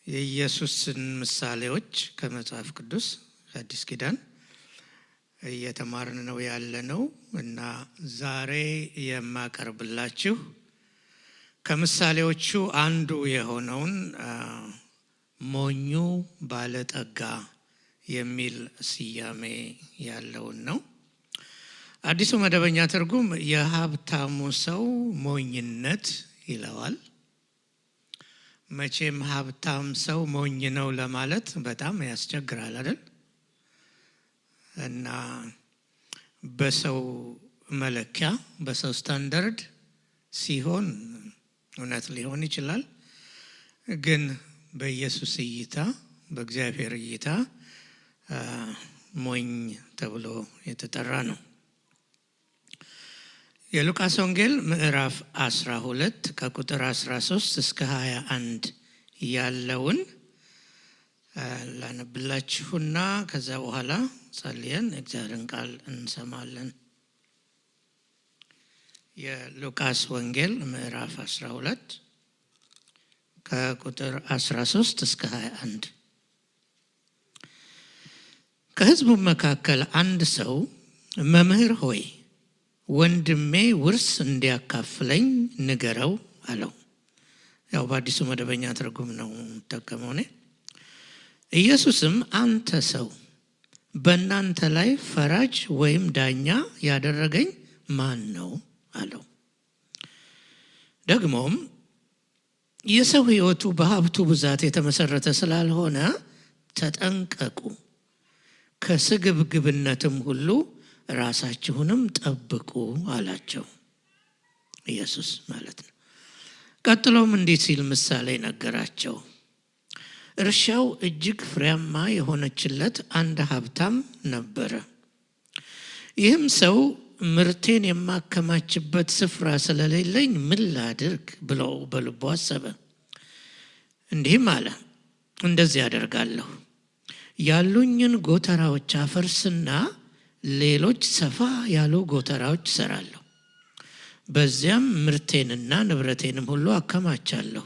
የኢየሱስን ምሳሌዎች ከመጽሐፍ ቅዱስ አዲስ ኪዳን እየተማርን ነው ያለነው እና ዛሬ የማቀርብላችሁ ከምሳሌዎቹ አንዱ የሆነውን ሞኙ ባለጠጋ የሚል ስያሜ ያለውን ነው። አዲሱ መደበኛ ትርጉም የሀብታሙ ሰው ሞኝነት ይለዋል። መቼም ሀብታም ሰው ሞኝ ነው ለማለት በጣም ያስቸግራል አይደል? እና በሰው መለኪያ በሰው ስታንዳርድ ሲሆን እውነት ሊሆን ይችላል። ግን በኢየሱስ እይታ በእግዚአብሔር እይታ ሞኝ ተብሎ የተጠራ ነው። የሉቃስ ወንጌል ምዕራፍ 12 ከቁጥር 13 እስከ 21 ያለውን ላነብላችሁና ከዛ በኋላ ጸልየን እግዚአብሔርን ቃል እንሰማለን። የሉቃስ ወንጌል ምዕራፍ 12 ከቁጥር 13 እስከ 21። ከሕዝቡ መካከል አንድ ሰው መምህር ሆይ ወንድሜ ውርስ እንዲያካፍለኝ ንገረው አለው። ያው በአዲሱ መደበኛ ትርጉም ነው ተጠቀመው ነው። ኢየሱስም አንተ ሰው በእናንተ ላይ ፈራጅ ወይም ዳኛ ያደረገኝ ማን ነው አለው። ደግሞም የሰው ሕይወቱ በሀብቱ ብዛት የተመሰረተ ስላልሆነ ተጠንቀቁ፣ ከስግብግብነትም ሁሉ ራሳችሁንም ጠብቁ አላቸው። ኢየሱስ ማለት ነው። ቀጥሎም እንዲህ ሲል ምሳሌ ነገራቸው። እርሻው እጅግ ፍሬያማ የሆነችለት አንድ ሀብታም ነበረ። ይህም ሰው ምርቴን የማከማችበት ስፍራ ስለሌለኝ ምን ላድርግ ብሎ በልቡ አሰበ። እንዲህም አለ፣ እንደዚህ አደርጋለሁ፣ ያሉኝን ጎተራዎች አፈርስና ሌሎች ሰፋ ያሉ ጎተራዎች እሰራለሁ። በዚያም ምርቴንና ንብረቴንም ሁሉ አከማቻለሁ።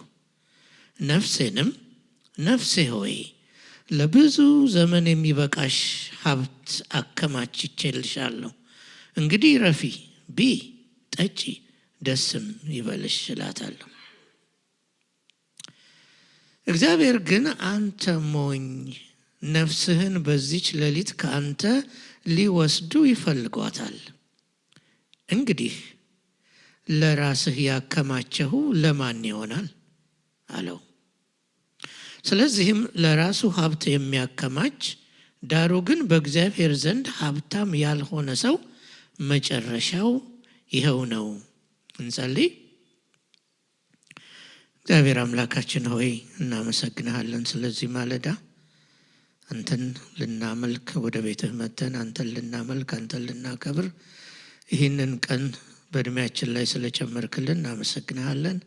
ነፍሴንም ነፍሴ ሆይ ለብዙ ዘመን የሚበቃሽ ሀብት አከማችቼልሻለሁ፣ እንግዲህ ረፊ፣ ቢ፣ ጠጪ፣ ደስም ይበልሽ እላታለሁ። እግዚአብሔር ግን አንተ ሞኝ፣ ነፍስህን በዚች ሌሊት ከአንተ ሊወስዱ ይፈልጓታል። እንግዲህ ለራስህ ያከማቸሁ ለማን ይሆናል አለው። ስለዚህም ለራሱ ሀብት የሚያከማች ዳሩ ግን በእግዚአብሔር ዘንድ ሀብታም ያልሆነ ሰው መጨረሻው ይኸው ነው። እንጸልይ። እግዚአብሔር አምላካችን ሆይ እናመሰግንሃለን ስለዚህ ማለዳ አንተን ልናመልክ ወደ ቤትህ መተን አንተን ልናመልክ አንተን ልናከብር ይህንን ቀን በእድሜያችን ላይ ስለጨመርክልን እናመሰግንሃለን።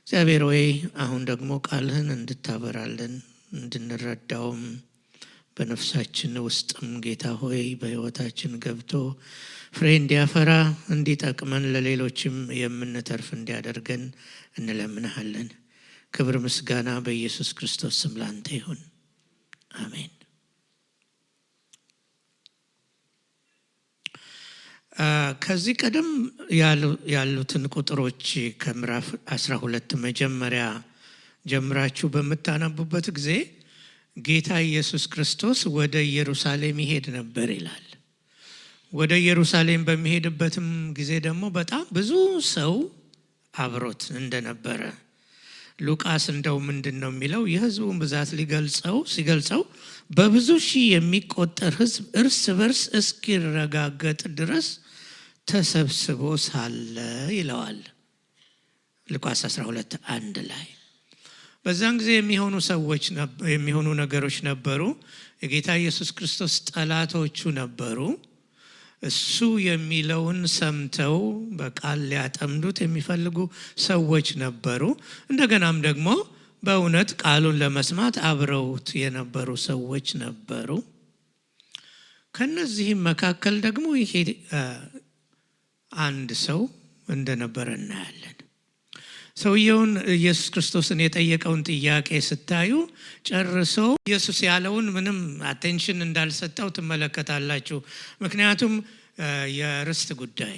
እግዚአብሔር ሆይ አሁን ደግሞ ቃልህን እንድታበራለን እንድንረዳውም በነፍሳችን ውስጥም ጌታ ሆይ በሕይወታችን ገብቶ ፍሬ እንዲያፈራ እንዲጠቅመን ለሌሎችም የምንተርፍ እንዲያደርገን እንለምንሃለን። ክብር ምስጋና በኢየሱስ ክርስቶስ ስም ላንተ ይሁን፣ አሜን። ከዚህ ቀደም ያሉትን ቁጥሮች ከምዕራፍ 12 መጀመሪያ ጀምራችሁ በምታነቡበት ጊዜ ጌታ ኢየሱስ ክርስቶስ ወደ ኢየሩሳሌም ይሄድ ነበር ይላል። ወደ ኢየሩሳሌም በሚሄድበትም ጊዜ ደግሞ በጣም ብዙ ሰው አብሮት እንደነበረ ሉቃስ እንደው ምንድነው የሚለው የሕዝቡን ብዛት ሲገልጸው በብዙ ሺህ የሚቆጠር ሕዝብ እርስ በርስ እስኪረጋገጥ ድረስ ተሰብስቦ ሳለ ይለዋል። ሉቃስ 12:1 ላይ በዛን ጊዜ የሚሆኑ ነገሮች ነበሩ። የጌታ ኢየሱስ ክርስቶስ ጠላቶቹ ነበሩ። እሱ የሚለውን ሰምተው በቃል ሊያጠምዱት የሚፈልጉ ሰዎች ነበሩ። እንደገናም ደግሞ በእውነት ቃሉን ለመስማት አብረውት የነበሩ ሰዎች ነበሩ። ከነዚህም መካከል ደግሞ ይሄ አንድ ሰው እንደነበረ እናያለን። ሰውየውን ኢየሱስ ክርስቶስን የጠየቀውን ጥያቄ ስታዩ ጨርሶ ኢየሱስ ያለውን ምንም አቴንሽን እንዳልሰጠው ትመለከታላችሁ። ምክንያቱም የርስት ጉዳይ፣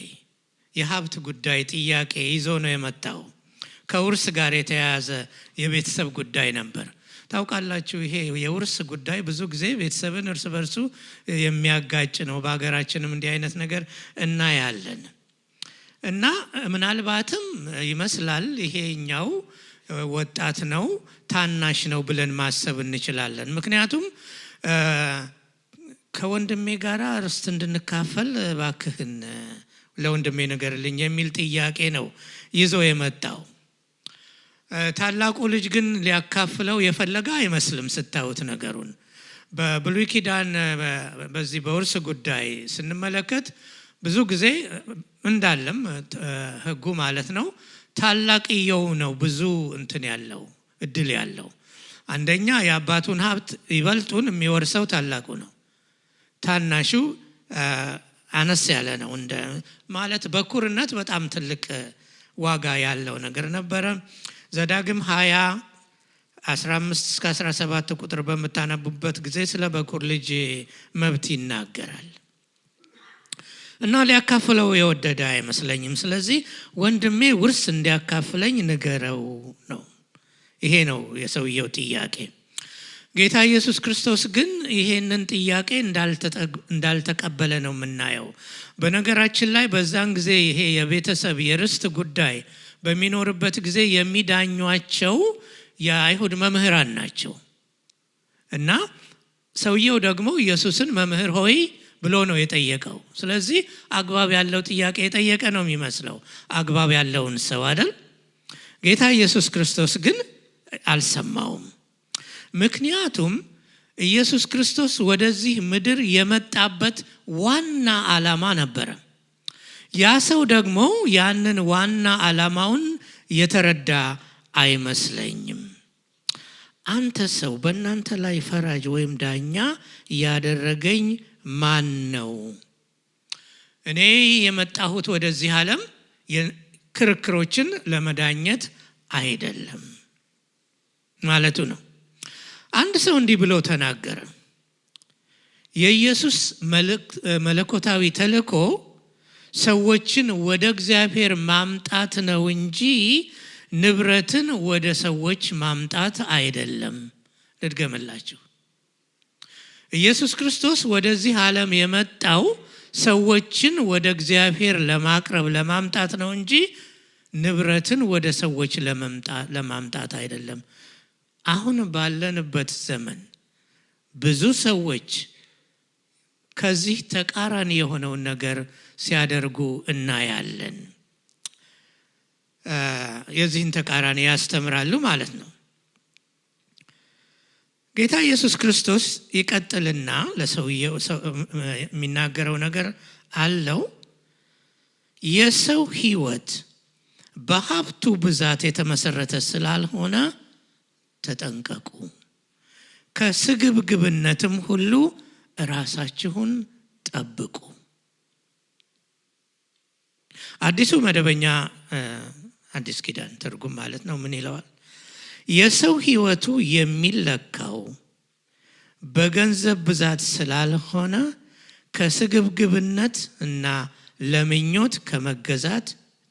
የሀብት ጉዳይ ጥያቄ ይዞ ነው የመጣው። ከውርስ ጋር የተያያዘ የቤተሰብ ጉዳይ ነበር። ታውቃላችሁ ይሄ የውርስ ጉዳይ ብዙ ጊዜ ቤተሰብን እርስ በርሱ የሚያጋጭ ነው። በአገራችንም እንዲህ አይነት ነገር እናያለን። እና ምናልባትም ይመስላል ይሄኛው ወጣት ነው ታናሽ ነው ብለን ማሰብ እንችላለን። ምክንያቱም ከወንድሜ ጋር ርስት እንድንካፈል ባክህን ለወንድሜ ንገርልኝ የሚል ጥያቄ ነው ይዞ የመጣው። ታላቁ ልጅ ግን ሊያካፍለው የፈለገ አይመስልም ስታዩት ነገሩን። በብሉይ ኪዳን በዚህ በውርስ ጉዳይ ስንመለከት ብዙ ጊዜ እንዳለም ሕጉ ማለት ነው ታላቅየው ነው ብዙ እንትን ያለው እድል ያለው። አንደኛ የአባቱን ሀብት ይበልጡን የሚወርሰው ታላቁ ነው። ታናሹ አነስ ያለ ነው። እንደ ማለት በኩርነት በጣም ትልቅ ዋጋ ያለው ነገር ነበረ። ዘዳግም 20:15-17 ቁጥር በመታነቡበት ጊዜ ስለ በኩር ልጅ መብት ይናገራል። እና ሊያካፍለው የወደደ አይመስለኝም። ስለዚህ ወንድሜ ውርስ እንዲያካፍለኝ ንገረው ነው። ይሄ ነው የሰውየው ጥያቄ። ጌታ ኢየሱስ ክርስቶስ ግን ይሄንን ጥያቄ እንዳልተቀበለ ነው የምናየው። በነገራችን ላይ በዛን ጊዜ ይሄ የቤተሰብ የርስት ጉዳይ በሚኖርበት ጊዜ የሚዳኟቸው የአይሁድ መምህራን ናቸው። እና ሰውየው ደግሞ ኢየሱስን መምህር ሆይ ብሎ ነው የጠየቀው። ስለዚህ አግባብ ያለው ጥያቄ የጠየቀ ነው የሚመስለው፣ አግባብ ያለውን ሰው አይደል? ጌታ ኢየሱስ ክርስቶስ ግን አልሰማውም። ምክንያቱም ኢየሱስ ክርስቶስ ወደዚህ ምድር የመጣበት ዋና ዓላማ ነበረ። ያ ሰው ደግሞ ያንን ዋና ዓላማውን የተረዳ አይመስለኝም። አንተ ሰው በእናንተ ላይ ፈራጅ ወይም ዳኛ ያደረገኝ ማን ነው? እኔ የመጣሁት ወደዚህ ዓለም ክርክሮችን ለመዳኘት አይደለም ማለቱ ነው። አንድ ሰው እንዲህ ብሎ ተናገረ። የኢየሱስ መለኮታዊ ተልእኮ ሰዎችን ወደ እግዚአብሔር ማምጣት ነው እንጂ ንብረትን ወደ ሰዎች ማምጣት አይደለም። ልድገምላችሁ። ኢየሱስ ክርስቶስ ወደዚህ ዓለም የመጣው ሰዎችን ወደ እግዚአብሔር ለማቅረብ ለማምጣት ነው እንጂ ንብረትን ወደ ሰዎች ለማምጣት አይደለም። አሁን ባለንበት ዘመን ብዙ ሰዎች ከዚህ ተቃራኒ የሆነውን ነገር ሲያደርጉ እናያለን። የዚህን ተቃራኒ ያስተምራሉ ማለት ነው። ጌታ ኢየሱስ ክርስቶስ ይቀጥልና ለሰውየው የሚናገረው ነገር አለው። የሰው ሕይወት በሀብቱ ብዛት የተመሰረተ ስላልሆነ ተጠንቀቁ፣ ከስግብግብነትም ሁሉ ራሳችሁን ጠብቁ። አዲሱ መደበኛ አዲስ ኪዳን ትርጉም ማለት ነው ምን ይለዋል? የሰው ሕይወቱ የሚለካው በገንዘብ ብዛት ስላልሆነ ከስግብግብነት እና ለምኞት ከመገዛት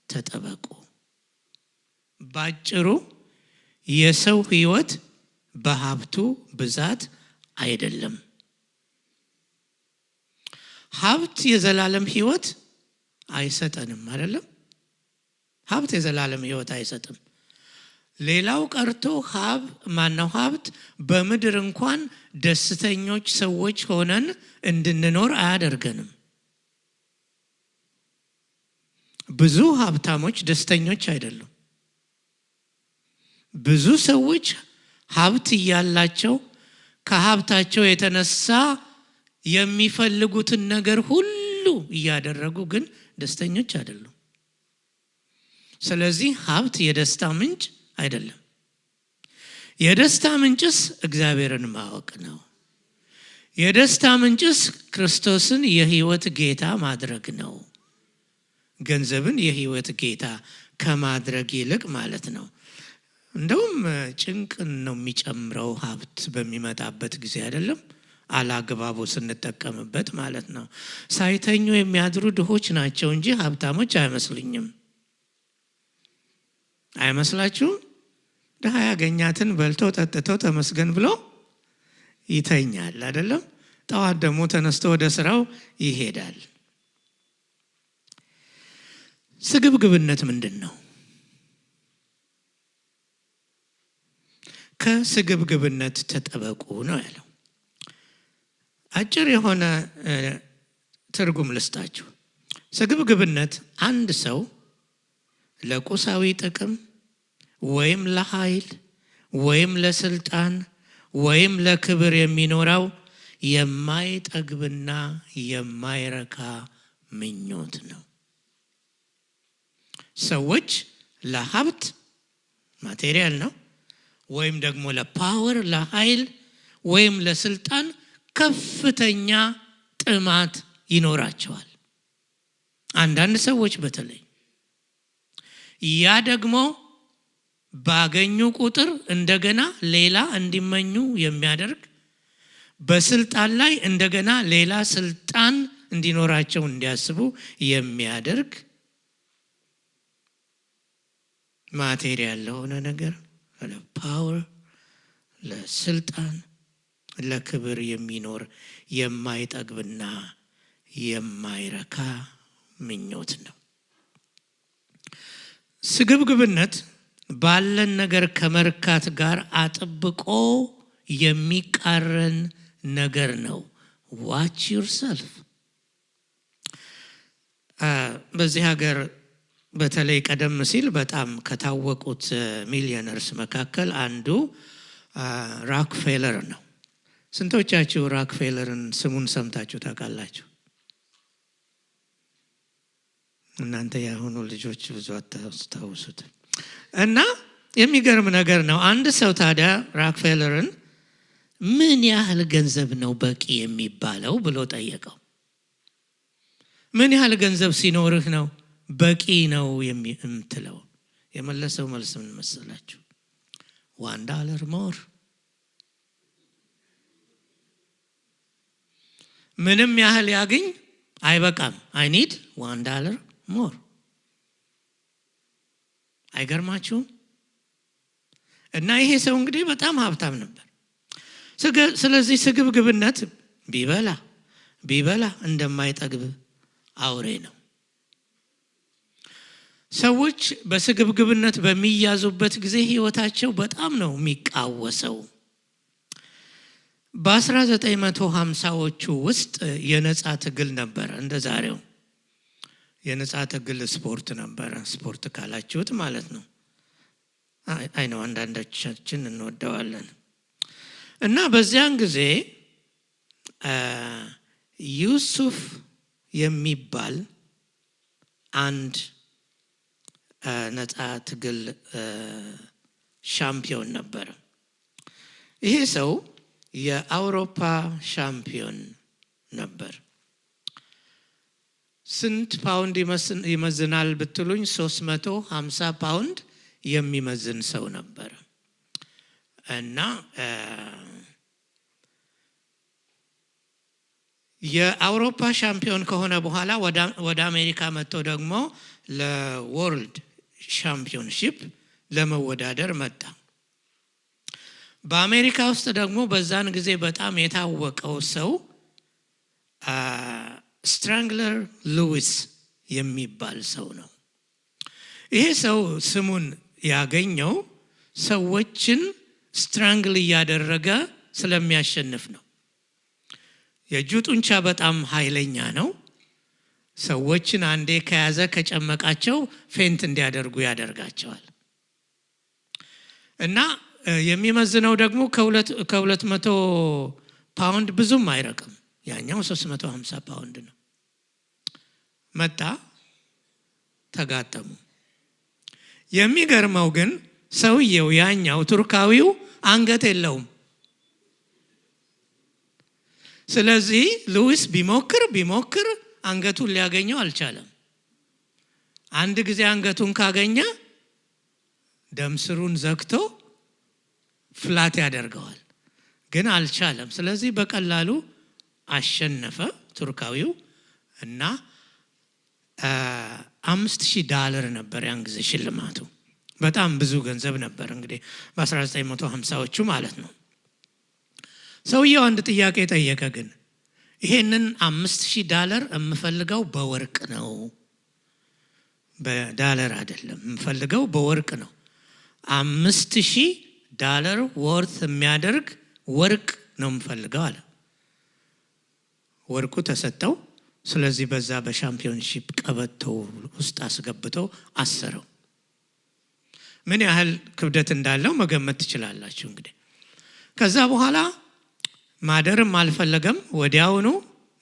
ተጠበቁ። ባጭሩ የሰው ሕይወት በሀብቱ ብዛት አይደለም። ሀብት የዘላለም ሕይወት አይሰጠንም አይደለም? ሀብት የዘላለም ሕይወት አይሰጥም። ሌላው ቀርቶ ሀብት በምድር እንኳን ደስተኞች ሰዎች ሆነን እንድንኖር አያደርገንም። ብዙ ሀብታሞች ደስተኞች አይደሉም። ብዙ ሰዎች ሀብት እያላቸው ከሀብታቸው የተነሳ የሚፈልጉትን ነገር ሁሉ እያደረጉ ግን ደስተኞች አይደሉም። ስለዚህ ሀብት የደስታ ምንጭ አይደለም። የደስታ ምንጭስ እግዚአብሔርን ማወቅ ነው። የደስታ ምንጭስ ክርስቶስን የሕይወት ጌታ ማድረግ ነው። ገንዘብን የሕይወት ጌታ ከማድረግ ይልቅ ማለት ነው። እንደውም ጭንቅ ነው የሚጨምረው ሀብት በሚመጣበት ጊዜ አይደለም፣ አላግባቡ ስንጠቀምበት ማለት ነው። ሳይተኙ የሚያድሩ ድሆች ናቸው እንጂ ሀብታሞች አይመስሉኝም። አይመስላችሁም? ድሃ ያገኛትን በልቶ ጠጥቶ ተመስገን ብሎ ይተኛል አይደለም? ጠዋት ደግሞ ተነስቶ ወደ ስራው ይሄዳል። ስግብግብነት ምንድን ነው? ከስግብግብነት ተጠበቁ ነው ያለው። አጭር የሆነ ትርጉም ልስጣችሁ። ስግብግብነት አንድ ሰው ለቁሳዊ ጥቅም ወይም ለኃይል ወይም ለስልጣን ወይም ለክብር የሚኖረው የማይጠግብና የማይረካ ምኞት ነው። ሰዎች ለሀብት ማቴሪያል ነው ወይም ደግሞ ለፓወር ለኃይል ወይም ለስልጣን ከፍተኛ ጥማት ይኖራቸዋል። አንዳንድ ሰዎች በተለይ ያ ደግሞ ባገኙ ቁጥር እንደገና ሌላ እንዲመኙ የሚያደርግ፣ በስልጣን ላይ እንደገና ሌላ ስልጣን እንዲኖራቸው እንዲያስቡ የሚያደርግ ማቴሪያል ለሆነ ነገር ለፓወር ለስልጣን ለክብር የሚኖር የማይጠግብና የማይረካ ምኞት ነው። ስግብግብነት ባለን ነገር ከመርካት ጋር አጥብቆ የሚቃረን ነገር ነው። watch yourself። በዚህ ሀገር በተለይ ቀደም ሲል በጣም ከታወቁት ሚሊዮነርስ መካከል አንዱ ራክፌለር ነው። ስንቶቻችሁ ራክፌለርን ስሙን ሰምታችሁ ታውቃላችሁ? እናንተ ያሁኑ ልጆች ብዙ አታውሱት። እና የሚገርም ነገር ነው። አንድ ሰው ታዲያ ራክፌለርን ምን ያህል ገንዘብ ነው በቂ የሚባለው ብሎ ጠየቀው። ምን ያህል ገንዘብ ሲኖርህ ነው በቂ ነው የምትለው? የመለሰው መልስ ምን መሰላችሁ? $1 ሞር። ምንም ያህል ያገኝ አይበቃም። I need $1 ሞር። አይገርማችሁም? እና ይሄ ሰው እንግዲህ በጣም ሀብታም ነበር። ስለዚህ ስግብግብነት ቢበላ እንደማይጠግብ አውሬ ነው። ሰዎች በስግብግብነት በሚያዙበት ጊዜ ህይወታቸው በጣም ነው የሚቃወሰው። በ1950ዎቹ ውስጥ የነጻ ትግል ነበር። እንደ ዛሬው የነጻ ትግል ስፖርት ነበር። ስፖርት ካላችሁት ማለት ነው። አይ ነው አንዳንዶቻችን እንወደዋለን። እና በዚያን ጊዜ ዩሱፍ የሚባል አንድ ነጻ ትግል ሻምፒዮን ነበር። ይሄ ሰው የአውሮፓ ሻምፒዮን ነበር። ስንት ፓውንድ ይመዝናል ብትሉኝ 350 ፓውንድ የሚመዝን ሰው ነበር። እና የአውሮፓ ሻምፒዮን ከሆነ በኋላ ወደ አሜሪካ መጥቶ ደግሞ ለወርልድ ሻምፒዮንሺፕ ለመወዳደር መጣ። በአሜሪካ ውስጥ ደግሞ በዛን ጊዜ በጣም የታወቀው ሰው ስትራንግለር ሉዊስ የሚባል ሰው ነው። ይሄ ሰው ስሙን ያገኘው ሰዎችን ስትራንግል እያደረገ ስለሚያሸንፍ ነው። የእጁ ጡንቻ በጣም ኃይለኛ ነው። ሰዎችን አንዴ ከያዘ ከጨመቃቸው ፌንት እንዲያደርጉ ያደርጋቸዋል። እና የሚመዝነው ደግሞ ከ200 ፓውንድ ብዙም አይረቅም። ያኛው 350 ፓውንድ ነው። መጣ፣ ተጋጠሙ። የሚገርመው ግን ሰውየው ያኛው ቱርካዊው አንገት የለውም። ስለዚህ ሉዊስ ቢሞክር አንገቱን ሊያገኘው አልቻለም። አንድ ጊዜ አንገቱን ካገኘ ደም ስሩን ዘግቶ ፍላት ያደርገዋል። ግን አልቻለም። ስለዚህ በቀላሉ አሸነፈ ቱርካዊው እና $5000 ነበር ያን ጊዜ ሽልማቱ። በጣም ብዙ ገንዘብ ነበር እንግዲህ በ1950ዎቹ ማለት ነው። ሰውየው አንድ ጥያቄ ጠየቀ። ግን ይሄንን $5000 የምፈልገው በወርቅ ነው፣ በዳለር አይደለም የምፈልገው፣ በወርቅ ነው። $5000 ወርት የሚያደርግ ወርቅ ነው የምፈልገው አለ። ወርቁ ተሰጠው። ስለዚህ በዛ በሻምፒዮንሺፕ ቀበቶ ውስጥ አስገብተው አሰረው። ምን ያህል ክብደት እንዳለው መገመት ትችላላችሁ እንግዲህ። ከዛ በኋላ ማደርም አልፈለገም። ወዲያውኑ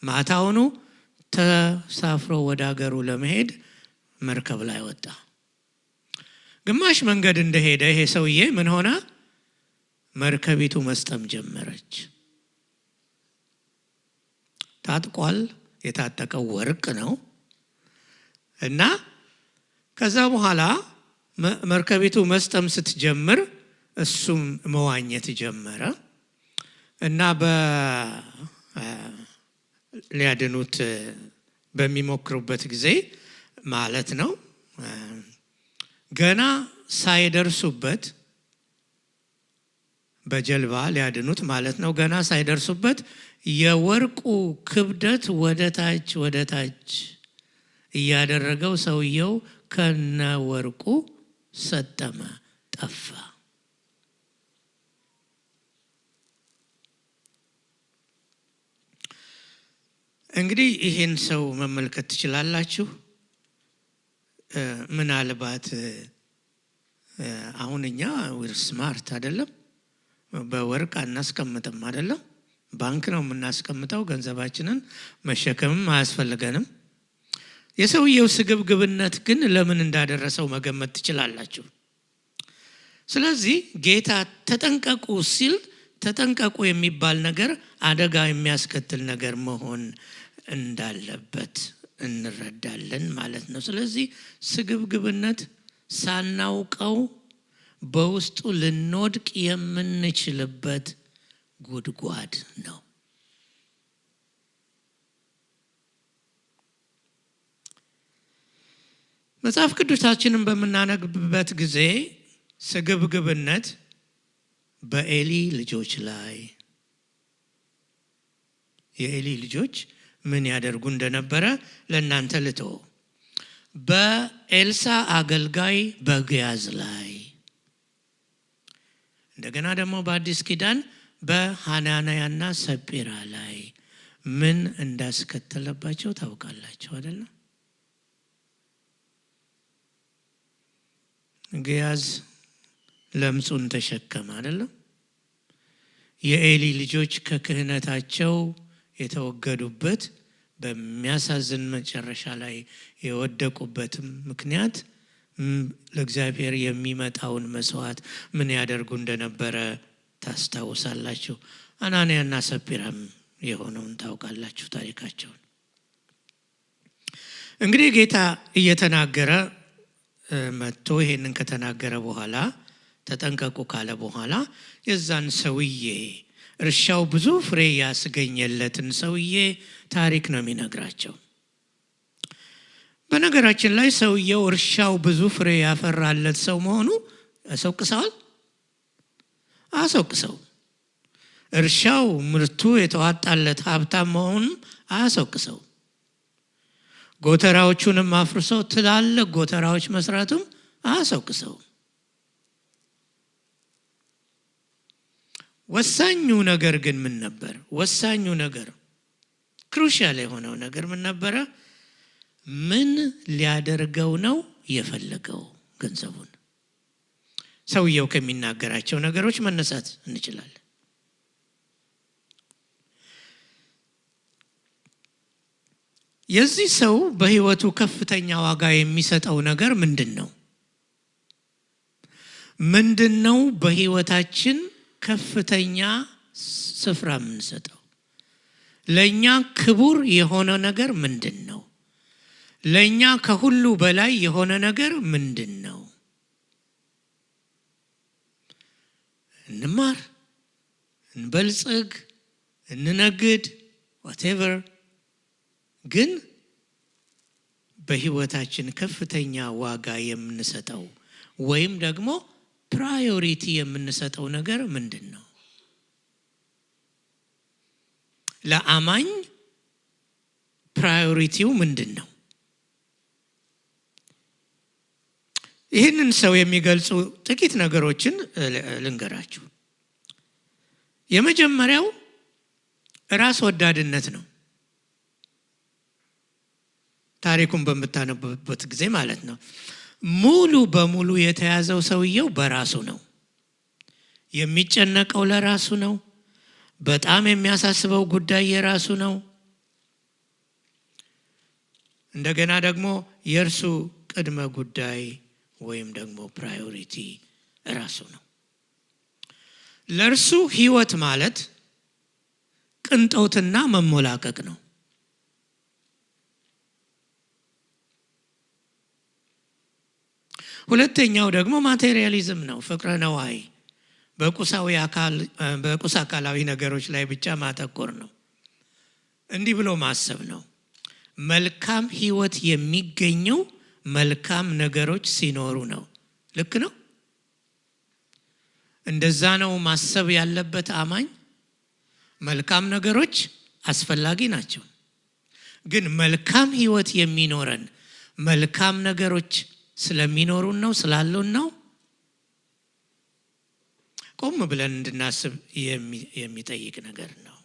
ማታውኑ ተሳፍሮ ወደ ሀገሩ ለመሄድ መርከብ ላይ ወጣ። ግማሽ መንገድ እንደሄደ ይሄ ሰውዬ ምን ሆነ? መርከቢቱ መስጠም ጀመረች። ታጥቋል። የታጠቀው ወርቅ ነው እና ከዛ በኋላ መርከቢቱ መስጠም ስትጀምር እሱም መዋኘት ጀመረ እና ሊያድኑት በሚሞክሩበት ጊዜ ማለት ነው ገና ሳይደርሱበት በጀልባ ሊያድኑት ማለት ነው ገና ሳይደርሱበት የወርቁ ክብደት ወደ ታች እያደረገው ሰውየው ከነ ወርቁ ሰጠመ፣ ጠፋ። እንግዲህ ይሄን ሰው መመልከት ትችላላችሁ። ምናልባት አሁንኛ ዊር ስማርት አይደለም፣ በወርቅ አናስቀምጥም አይደለም፣ ባንክ ነው የምናስቀምጠው። ገንዘባችንን መሸከምም አያስፈልገንም። የሰውየው ስግብግብነት ግን ለምን እንዳደረሰው መገመት ትችላላችሁ። ስለዚህ ጌታ ተጠንቀቁ ሲል ተጠንቀቁ የሚባል ነገር አደጋ የሚያስከትል ነገር መሆን እንዳለበት እንረዳለን ማለት ነው። ስለዚህ ስግብግብነት ሳናውቀው በውስጡ ልንወድቅ የምንችልበት ጉድጓድ ነው። መጽሐፍ ቅዱሳችንን በምናነብበት ጊዜ ስግብግብነት በኤሊ ልጆች ላይ የኤሊ ልጆች ምን ያደርጉ እንደነበረ ለእናንተ ልተው። በኤልሳ አገልጋይ በግያዝ ላይ እንደገና ደግሞ በአዲስ ኪዳን በሐናንያና ሰጲራ ላይ ምን እንዳስከተለባቸው ታውቃላችሁ አይደል? ግያዝ ለምጹን ተሸከመ አይደለም? የኤሊ ልጆች ከክህነታቸው የተወገዱበት በሚያሳዝን መጨረሻ ላይ የወደቁበትም ምክንያት ለእግዚአብሔር የሚመጣውን መስዋዕት ምን ያደርጉ እንደነበረ ታስታውሳላችሁ። ሐናንያና ሰጲራም የሆነውን ታውቃላችሁ ታሪካቸውን። እንግዲህ ጌታ እየተናገረ መጥቶ ይሄንን ከተናገረ በኋላ ተጠንቀቁ ካለ በኋላ የዛን ሰውዬ እርሻው ብዙ ፍሬ ያስገኘለትን ሰውዬ ታሪክ ነው የሚነግራቸው። በነገራችን ላይ ሰውየው እርሻው ብዙ ፍሬ ያፈራለት ሰው መሆኑ አሰውቅሰዋል? አሰውቅሰው። እርሻው ምርቱ የተዋጣለት ሀብታም መሆኑን አሰውቅሰው። ጎተራዎቹንም አፍርሰው ትላልቅ ጎተራዎች መስራቱም አሰውቅሰው። ወሳኙ ነገር ግን ምን ነበር? ወሳኙ ነገር ክሩሻል የሆነው ነገር ምን ነበረ? ምን ሊያደርገው ነው የፈለገው? ገንዘቡን። ሰውየው ከሚናገራቸው ነገሮች መነሳት እንችላለን። የዚህ ሰው በህይወቱ ከፍተኛ ዋጋ የሚሰጠው ነገር ምንድነው? ምንድነው በህይወታችን ከፍተኛ ስፍራ የምንሰጠው? ለኛ ክቡር የሆነ ነገር ምንድነው? ለኛ ከሁሉ በላይ የሆነ ነገር ምንድነው? እንማር፣ እንበልጽግ፣ እንነግድ whatever ግን በህይወታችን ከፍተኛ ዋጋ የምንሰጠው ወይም ደግሞ ፕራዮሪቲ የምንሰጠው ነገር ምንድነው? ለአማኝ ፕራዮሪቲው ምንድነው? ይህንን ሰው የሚገልጹ ጥቂት ነገሮችን ልንገራችሁ። የመጀመሪያው ራስ ወዳድነት ነው። ታሪኩን በመታነቡበት ጊዜ ማለት ነው። ሙሉ በሙሉ የተያዘው ሰውየው በራሱ ነው። የሚጨነቀው ለራሱ ነው። በጣም የሚያሳስበው ጉዳይ የራሱ ነው። እንደገና ደግሞ የእርሱ ቅድመ ጉዳይ ወይም ደግሞ ፕራዮሪቲ ራሱ ነው። ለእርሱ ህይወት ማለት ቅንጦትና መሞላቀቅ ነው። ሁለተኛው ደግሞ ማቴሪያሊዝም ነው። ፍቅረ ነዋይ፣ በቁስ አካላዊ ነገሮች ላይ ብቻ ማተኮር ነው። እንዲህ ብሎ ማሰብ ነው። መልካም ህይወት የሚገኘው መልካም ነገሮች ሲኖሩ ነው። ልክ ነው። እንደዛ ነው ማሰብ ያለበት አማኝ። መልካም ነገሮች አስፈላጊ ናቸው። ግን መልካም ህይወት የሚኖረን መልካም ነገሮች ስለሚኖሩን ነው፣ ስላሉን ነው? ቆም ብለን እንድናስብ የሚጠይቅ ነገር ነው።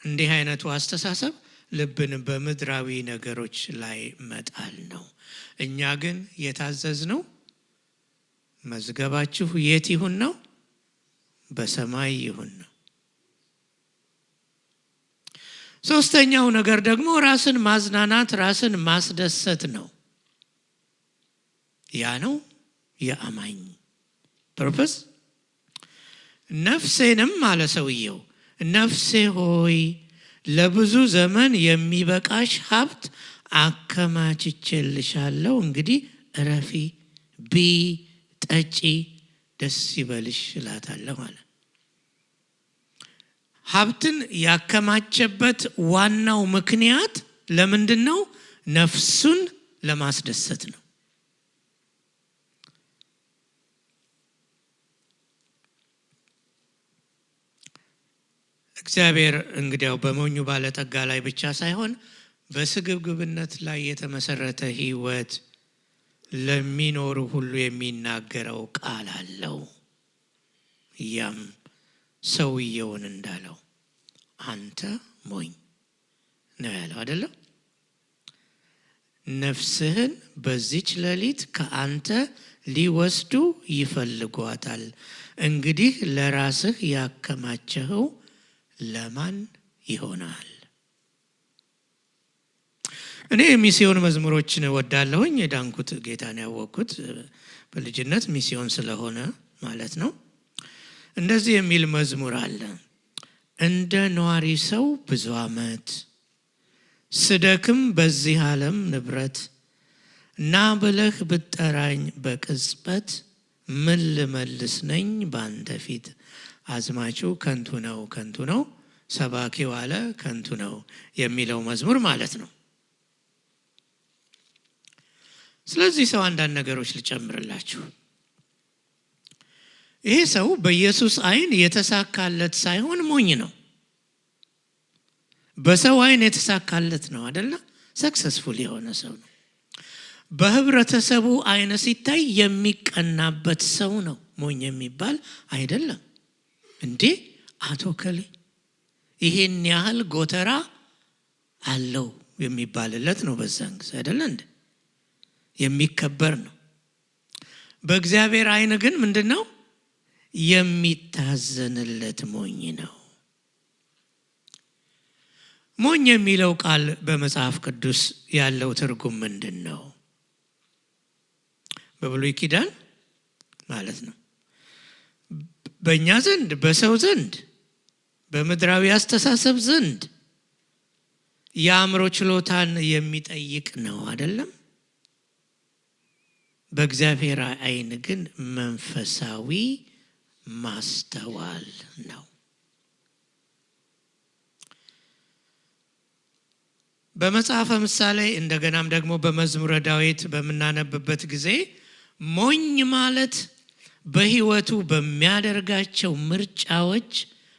እንዲህ አይነቱ አስተሳሰብ ልብን በምድራዊ ነገሮች ላይ መጣል ነው። እኛ ግን የታዘዝነው መዝገባችሁ የት ይሁን ነው? በሰማይ ይሁን ነው። ሶስተኛው ነገር ደግሞ ራስን ማዝናናት፣ ራስን ማስደሰት ነው። ያ ነው የአማኝ ፐርፐስ። ነፍሴንም አለ ሰውየው፣ ነፍሴ ሆይ ለብዙ ዘመን የሚበቃሽ ሀብት አከማችቼልሻለሁ፣ እንግዲህ እረፊ፣ ቢ ጠጪ፣ ደስ ይበልሽ እላታለሁ አለ። ሀብትን ያከማቸበት ዋናው ምክንያት ለምንድነው? ነፍሱን ለማስደሰት ነው። እግዚአብሔር እንግዲያው በሞኙ ባለጠጋ ላይ ብቻ ሳይሆን በስግብግብነት ላይ የተመሰረተ ህይወት ለሚኖሩ ሁሉ የሚናገረው ቃል አለው። ያም ሰውየውን እንዳለው አንተ ሞኝ ነው ያለው አይደለም? ነፍስህን በዚች ሌሊት ከአንተ ሊወስዱ ይፈልጓታል፣ እንግዲህ ለራስህ ያከማቸኸው ለማን ይሆናል? እኔ ሚስዮን መዝሙሮችን እወዳለሁኝ። የዳንኩት ጌታን ያወቅኩት በልጅነት ሚስዮን ስለሆነ ማለት ነው። እንደዚህ የሚል መዝሙር አለ። እንደ ነዋሪ ሰው ብዙ ዓመት ስደክም በዚህ ዓለም ንብረት እና ብለህ ብጠራኝ በቅጽበት ምን ልመልስ ነኝ ባንተ ፊት? አዝማቹ ከንቱ ነው ከንቱ ነው፣ ሰባኪው አለ ከንቱ ነው የሚለው መዝሙር ማለት ነው። ስለዚህ ሰው አንዳንድ ነገሮች ልጨምርላችሁ። ይሄ ሰው በኢየሱስ አይን የተሳካለት ሳይሆን ሞኝ ነው። በሰው አይን የተሳካለት ነው አይደለ? ሰክሰስፉል የሆነ ሰው ነው። በህብረተሰቡ አይን ሲታይ የሚቀናበት ሰው ነው። ሞኝ የሚባል አይደለም። እንዴ አቶ ከሌ ይሄን ያህል ጎተራ አለው የሚባልለት ነው በዛን ጊዜ አይደለ እንዴ? የሚከበር ነው። በእግዚአብሔር አይን ግን ምንድነው? የሚታዘንለት ሞኝ ነው። ሞኝ የሚለው ቃል በመጽሐፍ ቅዱስ ያለው ትርጉም ምንድነው? በብሉይ ኪዳን ማለት ነው። በእኛ ዘንድ፣ በሰው ዘንድ፣ በምድራዊ አስተሳሰብ ዘንድ የአእምሮ ችሎታን የሚጠይቅ ነው አይደለም? በእግዚአብሔር ዓይን ግን መንፈሳዊ ማስተዋል ነው። በመጽሐፈ ምሳሌ እንደገናም ደግሞ በመዝሙረ ዳዊት በመናነብበት ጊዜ ሞኝ ማለት በሕይወቱ በሚያደርጋቸው ምርጫዎች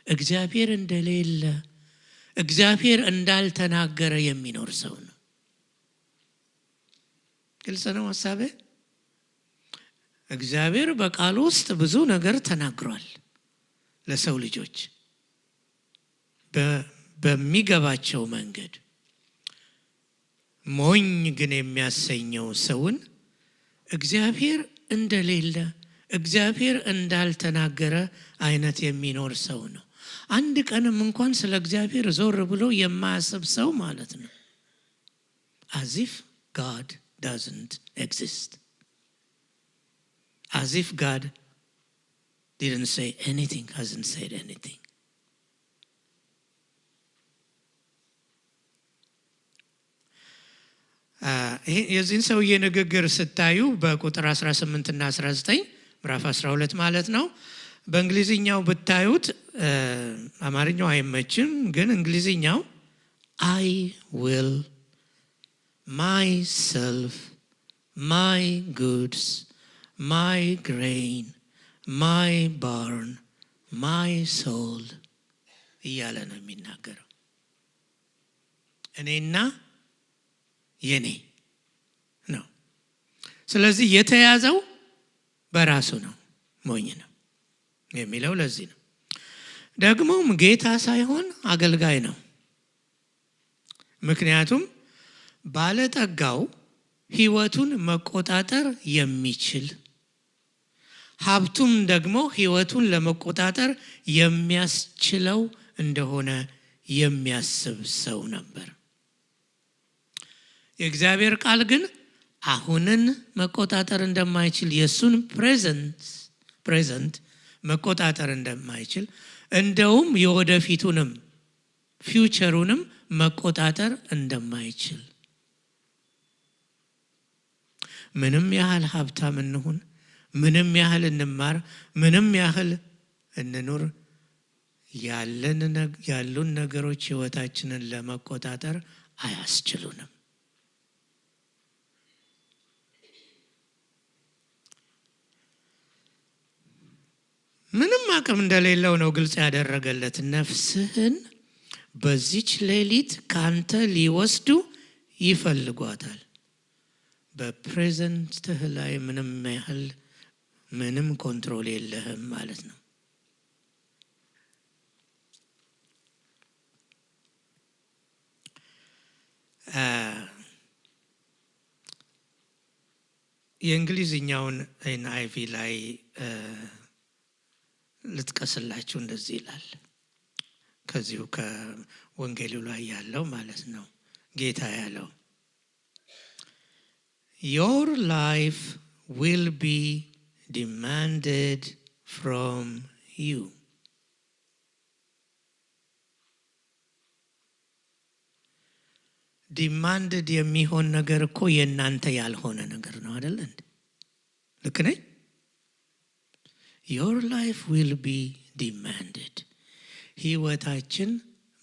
እግዚአብሔር እንደሌለ እግዚአብሔር እንዳልተናገረ የሚኖር ሰው ነው። ግልጽ ነው ሐሳቤ? እግዚአብሔር በቃሉ ውስጥ ብዙ ነገር ተናግሯል ለሰው ልጆች በሚገባቸው መንገድ። ሞኝ ግን የሚያሰኘው ሰውን እግዚአብሔር እንደሌለ እግዚአብሔር እንዳልተናገረ አይነት የሚኖር ሰው ነው። አንድ ቀንም እንኳን ስለ እግዚአብሔር ዞር ብሎ የማያስብ ሰው ማለት ነው። as if God doesn't exist, as if God didn't say anything, hasn't said anything. የዚህን ሰውዬ ንግግር ስታዩ በቁጥር 18 እና 19 ምዕራፍ 12 ማለት ነው። በእንግሊዝኛው ብታዩት አማርኛው አይመችም፣ ግን እንግሊዝኛው I will myself, my goods, my grain, my barn, my soul እያለ ነው የሚናገረው። እኔና የኔ ነው። ስለዚህ የተያዘው በራሱ ነው፣ ሞኝ ነው የሚለው ለዚህ ነው። ደግሞም ጌታ ሳይሆን አገልጋይ ነው። ምክንያቱም ባለጠጋው ሕይወቱን መቆጣጠር የሚችል ሀብቱም ደግሞ ሕይወቱን ለመቆጣጠር የሚያስችለው እንደሆነ የሚያስብ ሰው ነበር። የእግዚአብሔር ቃል ግን አሁንን መቆጣጠር እንደማይችል የሱን ፕሬዘንት መቆጣጠር እንደማይችል እንደውም የወደፊቱንም ፊውቸሩንም መቆጣጠር እንደማይችል ምንም ያህል ሀብታም እንሁን፣ ምንም ያህል እንማር፣ ምንም ያህል እንኑር ያሉን ነገሮች ሕይወታችንን ለመቆጣጠር አያስችሉንም። ምንም አቅም እንደሌለው ነው ግልጽ ያደረገለት። ነፍስህን በዚች ሌሊት ካንተ ሊወስዱ ይፈልጓታል። በፕሬዘንትህ ላይ ምንም ኮንትሮል የለህም ማለት ነው። የእንግሊዝኛውን NIV ላይ ልጥቀስላችሁ እንደዚህ ይላል። ከዚሁ ከወንጌሉ ላይ ያለው ማለት ነው። ጌታ ያለው your life will be demanded from you. demanded የሚሆን ነገር እኮ የናንተ ያልሆነ ነገር ነው አይደል እንዴ? ልክ ነኝ? your life will be demanded. ሕይወታችን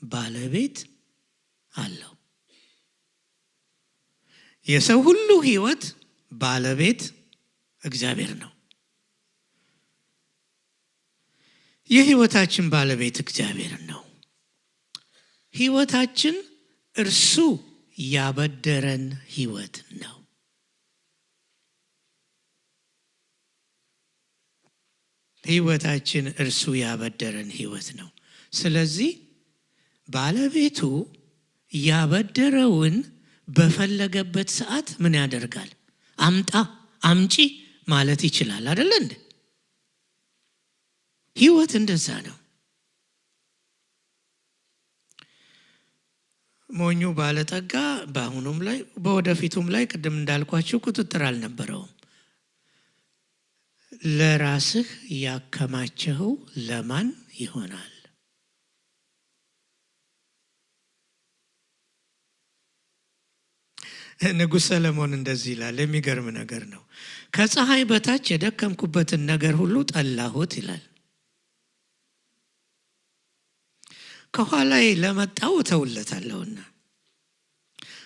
ባለቤት አለው። የሰው ሁሉ ሕይወት ባለቤት እግዚአብሔር ነው። የሕይወታችን ባለቤት እግዚአብሔር ነው። ሕይወታችን እርሱ ያበደረን ሕይወት ነው። ሕይወታችን እርሱ ያበደረን ሕይወት ነው። ስለዚህ ባለቤቱ ያበደረውን በፈለገበት ሰዓት ምን ያደርጋል? አምጪ ማለት ይችላል አይደል እንዴ? ሕይወት እንደዛ ነው። ሞኙ ባለጠጋ በአሁኑም ላይ በወደፊቱም ላይ ቅድም እንዳልኳችሁ ቁጥጥር አልነበረውም። ለራስህ ያከማቸው ለማን ይሆናል? ንጉሥ ሰለሞን እንደዚህ ይላል። የሚገርም ነገር ነው። ከፀሐይ በታች የደከምኩበትን ነገር ሁሉ ጠላሁት ይላል። ከኋላዬ ለመጣው እተውለታለሁና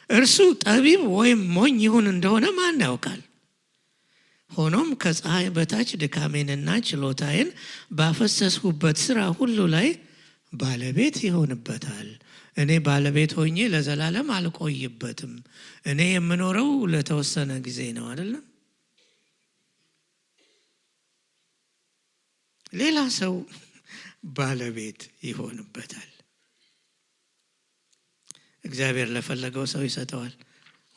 እርሱ ጠቢብ ወይም ሞኝ ይሁን እንደሆነ ማን ያውቃል? ሆኖም ከፀሐይ በታች ድካሜንና ችሎታዬን ባፈሰስሁበት ሥራ ሁሉ ላይ ባለቤት ይሆንበታል። እኔ ባለቤት ሆኜ ለዘላለም አልቆይበትም። እኔ የምኖረው ለተወሰነ ጊዜ ነው አይደለም? ሌላ ሰው ባለቤት ይሆንበታል። እግዚአብሔር ለፈለገው ሰው ይሰጠዋል፣